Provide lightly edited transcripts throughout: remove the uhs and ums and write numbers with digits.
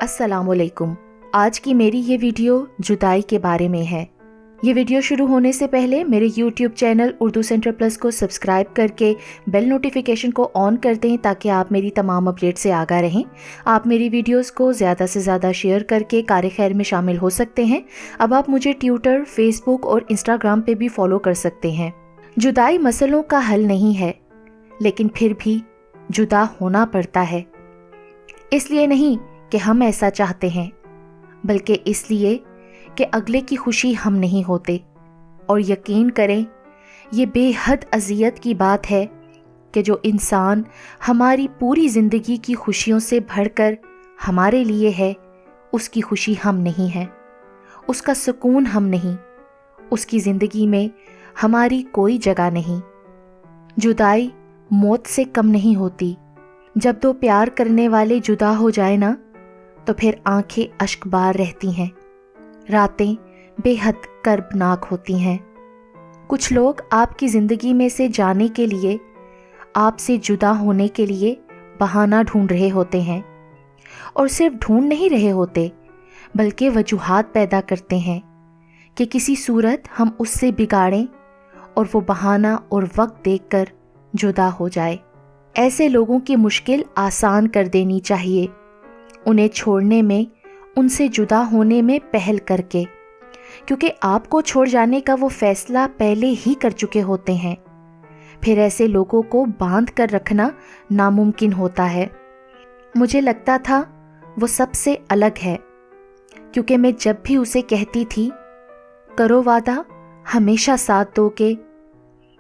अस्सलाम वालेकुम। आज की मेरी ये वीडियो जुदाई के बारे में है। ये वीडियो शुरू होने से पहले मेरे YouTube channel Urdu centre plus को सब्सक्राइब करके बेल नोटिफिकेशन को ऑन कर दें ताकि आप मेरी तमाम अपडेट से आगाह रहें। आप मेरी वीडियोस को ज़्यादा से ज़्यादा शेयर करके कार खैर में शामिल हो सकते हैं। अब आप मुझे ट्विटर, फेसबुक और इंस्टाग्राम पे भी फॉलो कर सकते हैं। जुदाई मसलों का हल नहीं है, लेकिन फिर भी जुदा होना पड़ता है। इसलिए नहीं कि हम ऐसा चाहते हैं, बल्कि इसलिए कि अगले की खुशी हम नहीं होते। और यकीन करें, ये बेहद अज़ियत की बात है कि जो इंसान हमारी पूरी ज़िंदगी की खुशियों से बढ़कर हमारे लिए है, उसकी खुशी हम नहीं हैं, उसका सुकून हम नहीं, उसकी ज़िंदगी में हमारी कोई जगह नहीं। जुदाई मौत से कम नहीं होती। जब दो प्यार करने वाले जुदा हो जाए ना, तो फिर आंखें अश्कबार रहती हैं, रातें बेहद कर्बनाक होती हैं। कुछ लोग आपकी ज़िंदगी में से जाने के लिए, आपसे जुदा होने के लिए बहाना ढूंढ रहे होते हैं। और सिर्फ ढूंढ नहीं रहे होते, बल्कि वजूहात पैदा करते हैं कि किसी सूरत हम उससे बिगाड़ें और वो बहाना और वक्त देखकर जुदा हो जाए। ऐसे लोगों की मुश्किल आसान कर देनी चाहिए, उन्हें छोड़ने में, उनसे जुदा होने में पहल करके, क्योंकि आपको छोड़ जाने का वो फैसला पहले ही कर चुके होते हैं। फिर ऐसे लोगों को बांध कर रखना नामुमकिन होता है। मुझे लगता था वो सबसे अलग है, क्योंकि मैं जब भी उसे कहती थी, करो वादा हमेशा साथ दोगे,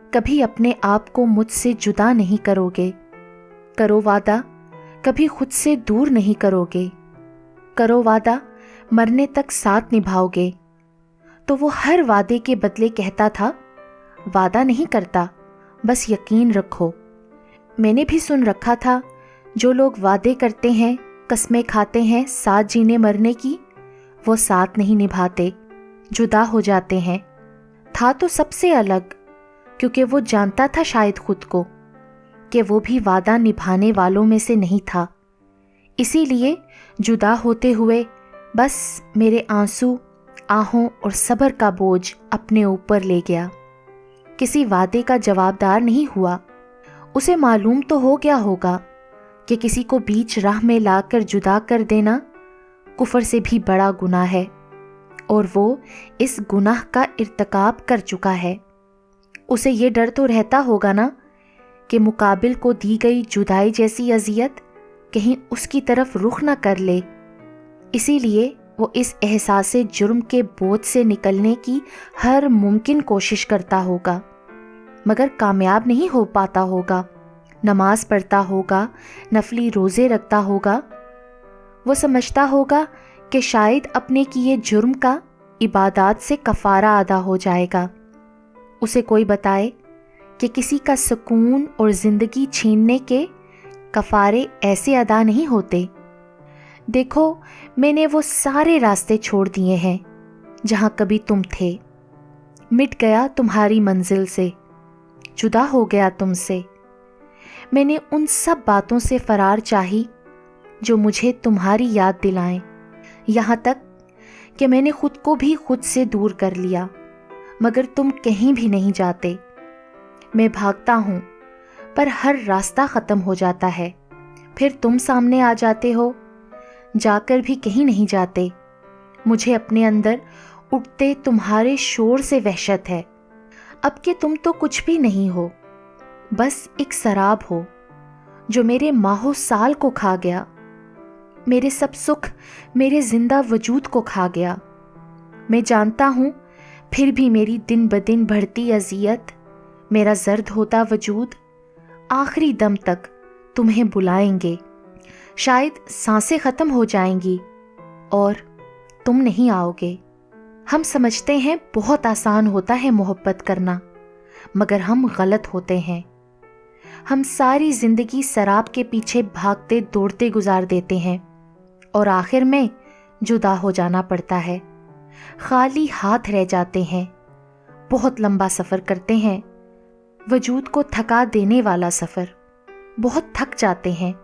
कभी अपने आप को मुझसे जुदा नहीं करोगे, करो वादा कभी खुद से दूर नहीं करोगे, करो वादा मरने तक साथ निभाओगे, तो वो हर वादे के बदले कहता था, वादा नहीं करता, बस यकीन रखो। मैंने भी सुन रखा था, जो लोग वादे करते हैं, कस्में खाते हैं साथ जीने मरने की, वो साथ नहीं निभाते, जुदा हो जाते हैं। था तो सबसे अलग, क्योंकि वो जानता था शायद खुद को कि वो भी वादा निभाने वालों में से नहीं था। इसीलिए जुदा होते हुए बस मेरे आंसू, आहों और सब्र का बोझ अपने ऊपर ले गया। किसी वादे का जवाबदार नहीं हुआ। उसे मालूम तो हो गया होगा कि किसी को बीच राह में लाकर जुदा कर देना कुफर से भी बड़ा गुनाह है, और वो इस गुनाह का इर्तिकाब कर चुका है। उसे ये डर तो रहता होगा ना कि मुकाबिल को दी गई जुदाई जैसी अजियत कहीं उसकी तरफ रुख न कर ले। इसीलिए वो इस एहसास जुर्म के बोझ से निकलने की हर मुमकिन कोशिश करता होगा, मगर कामयाब नहीं हो पाता होगा। नमाज पढ़ता होगा, नफली रोज़े रखता होगा। वो समझता होगा कि शायद अपने किए जुर्म का इबादत से कफ़ारा अदा हो जाएगा। उसे कोई बताए कि किसी का सुकून और ज़िंदगी छीनने के कफ़ारे ऐसे अदा नहीं होते। देखो, मैंने वो सारे रास्ते छोड़ दिए हैं जहाँ कभी तुम थे। मिट गया तुम्हारी मंजिल से, जुदा हो गया तुमसे। मैंने उन सब बातों से फ़रार चाही जो मुझे तुम्हारी याद दिलाएं, यहाँ तक कि मैंने खुद को भी खुद से दूर कर लिया, मगर तुम कहीं भी नहीं जाते। मैं भागता हूँ, पर हर रास्ता ख़त्म हो जाता है। फिर तुम सामने आ जाते हो, जाकर भी कहीं नहीं जाते। मुझे अपने अंदर उठते तुम्हारे शोर से वहशत है। अब कि तुम तो कुछ भी नहीं हो, बस एक शराब हो जो मेरे माहो साल को खा गया, मेरे सब सुख, मेरे जिंदा वजूद को खा गया। मैं जानता हूँ, फिर भी मेरी दिन ब दिन बढ़ती अजियत, मेरा जर्द होता वजूद आखिरी दम तक तुम्हें बुलाएंगे। शायद सांसें ख़त्म हो जाएंगी और तुम नहीं आओगे। हम समझते हैं बहुत आसान होता है मोहब्बत करना, मगर हम गलत होते हैं। हम सारी ज़िंदगी शराब के पीछे भागते दौड़ते गुजार देते हैं और आखिर में जुदा हो जाना पड़ता है। खाली हाथ रह जाते हैं। बहुत लंबा सफ़र करते हैं, वजूद को थका देने वाला सफ़र। बहुत थक जाते हैं,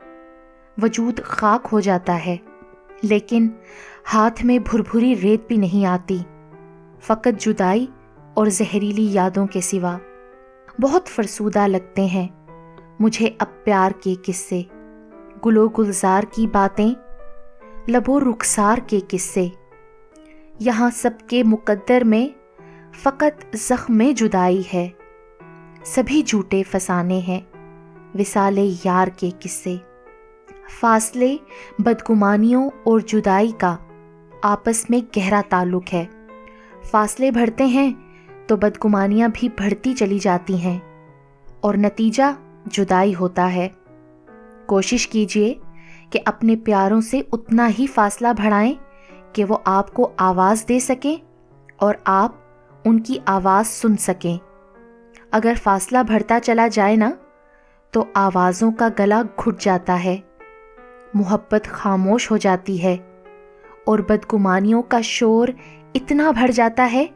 वजूद खाक हो जाता है, لیکن ہاتھ میں بھربھری ریت بھی نہیں آتی، فقط جدائی اور زہریلی یادوں کے سوا۔ بہت فرسودہ لگتے ہیں مجھے اب پیار کے قصے، گل و گلزار کی باتیں، لب و رخسار کے قصے۔ یہاں سب کے مقدر میں فقط زخم جدائی ہے، سبھی جھوٹے فسانے ہیں وصال یار کے قصے۔ فاصلے، بدگمانیوں اور جدائی کا آپس میں گہرا تعلق ہے۔ فاصلے بڑھتے ہیں تو بدگمانیاں بھی بڑھتی چلی جاتی ہیں اور نتیجہ جدائی ہوتا ہے۔ کوشش کیجئے کہ اپنے پیاروں سے اتنا ہی فاصلہ بڑھائیں کہ وہ آپ کو آواز دے سکیں اور آپ ان کی آواز سن سکیں۔ اگر فاصلہ بڑھتا چلا جائے نا تو آوازوں کا گلا گھٹ جاتا ہے، محبت خاموش ہو جاتی ہے اور بدگمانیوں کا شور اتنا بڑھ جاتا ہے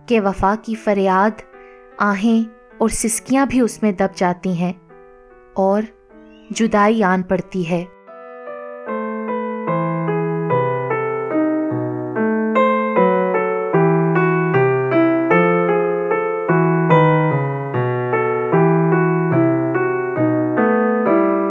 کہ وفا کی فریاد، آہیں اور سسکیاں بھی اس میں دب جاتی ہیں اور جدائی آن پڑتی ہے۔